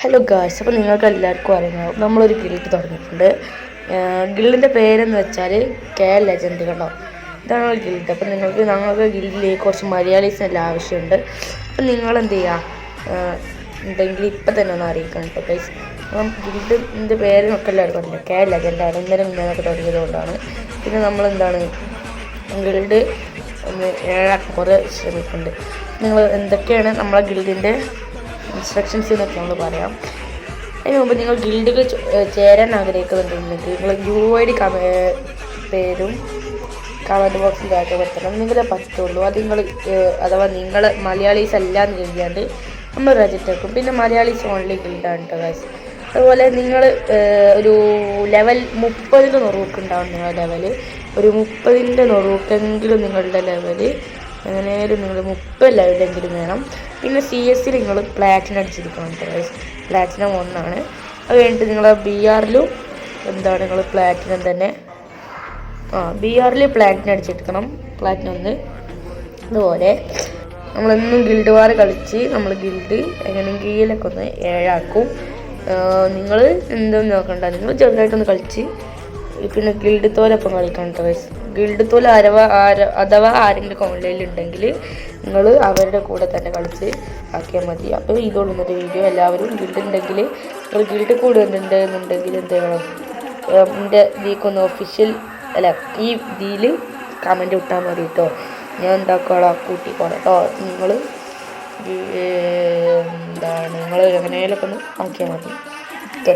Hello guys, അപ്പോൾ നിങ്ങൾക്ക് എല്ലാവർക്കും അറിയാം നമ്മളൊരു ഗിൽഡ് തുടങ്ങിയിട്ടുണ്ട്. ഗിൽഡിൻ്റെ പേരെന്ന് വെച്ചാൽ കെ ലെജൻഡ് കണ്ടോ. ഇതാണ് ഗിൽഡ്. അപ്പോൾ ഞങ്ങൾക്ക് ഗിൽഡിലേക്ക് കുറച്ച് മലയാളീസിനെല്ലാം ആവശ്യമുണ്ട്. അപ്പം നിങ്ങളെന്ത് ചെയ്യുക ഉണ്ടെങ്കിൽ ഇപ്പം തന്നെ ഒന്ന് അറിയിക്കണം കേട്ടോ ഗൈസ്. അപ്പം ഗിൽഡിൻ്റെ പേരിനൊക്കെ എല്ലാവർക്കും അറിയില്ല, കെ ലെജൻഡാണ്. ഇന്നലെ മുന്നേക്ക് തുടങ്ങിയത് കൊണ്ടാണ്. പിന്നെ നമ്മളെന്താണ് ഗിൽഡ് ഒന്ന് ഏഴാക്കാൻ കുറേ ശ്രമിക്കുന്നുണ്ട്. നിങ്ങൾ എന്തൊക്കെയാണ് നമ്മളെ ഗിൽഡിൻ്റെ ഇൻസ്ട്രക്ഷൻസ് എന്നൊക്കെ നമ്മൾ പറയാം. അതിന് മുമ്പ് നിങ്ങൾ ഗിൽഡുകൾ ചേരാൻ ആഗ്രഹിക്കുന്നുണ്ടെങ്കിൽ നിങ്ങൾ UID പേരും കമൻറ്റ് ബോക്സിൽ രേഖപ്പെടുത്തണം. നിങ്ങളെ പറ്റുള്ളൂ. അത് അഥവാ നിങ്ങൾ മലയാളീസ് അല്ല എന്ന് കരുതിയാണ്ട് നമ്മൾ രജിസ്റ്റർ ആക്കും. പിന്നെ മലയാളീസ് ഓൺലി ഗിൽഡാണ് കേട്ടോ ഗൈസ്. അതുപോലെ നിങ്ങൾ ഒരു ലെവൽ 30 നുറുക്കുണ്ടാവും. നിങ്ങളുടെ ലെവൽ ഒരു 30 നുറുക്കെങ്കിലും നിങ്ങളുടെ ലെവല് എങ്ങനെയായാലും നിങ്ങൾ 30 ലെവലെങ്കിലും വേണം. പിന്നെ CS നിങ്ങൾ പ്ലാറ്റിനം അടിച്ചിരിക്കണം കേട്ടോ ഗൈസ്. പ്ലാറ്റിനം 1 അത് കഴിഞ്ഞിട്ട് നിങ്ങൾ BRലും എന്താണ് നിങ്ങൾ പ്ലാറ്റിനം തന്നെ BRൽ പ്ലാറ്റിനം അടിച്ചെടുക്കണം, പ്ലാറ്റിനം 1. അതുപോലെ നമ്മളെന്നും ഗിൽഡ് വാർ കളിച്ച് നമ്മൾ ഗിൽഡ് എങ്ങനെയെങ്കിലൊക്കെ ഒന്ന് ഏഴാക്കും. നിങ്ങൾ എന്തൊന്നും നോക്കണ്ട, നിങ്ങൾ ചെറുതായിട്ടൊന്ന് കളിച്ച് പിന്നെ ഗിൽഡ് തോലൊപ്പം കളിക്കണം കേട്ടോ ഗൈസ്. ഗിൽഡ് തോൽ അഥവാ ആരെങ്കിലും ഓൺലൈനിലുണ്ടെങ്കിൽ നിങ്ങൾ അവരുടെ കൂടെ തന്നെ കളിച്ച് ആക്കിയാൽ മതി. അപ്പോൾ ഇതോളൂ ഇന്നത്തെ വീഡിയോ. എല്ലാവരും ഗിൽഡ് ഉണ്ടെങ്കിൽ നിങ്ങൾ ഗിൽഡ് കൂടുന്നുണ്ട് എന്നുണ്ടെങ്കിൽ എന്ത് ചെയ്യണം, എൻ്റെ ഇതിലേക്കൊന്ന് ഒഫീഷ്യൽ അല്ല ഈ ഇതിൽ കമൻറ്റ് ഇട്ടാൽ മതി കേട്ടോ. ഞാൻ എന്താക്കോളാം കൂട്ടിക്കോളാം കേട്ടോ. നിങ്ങൾ എന്താണ് നിങ്ങൾ എങ്ങനെയൊക്കെ ഒന്ന് ആക്കിയാൽ മതി. ഓക്കെ.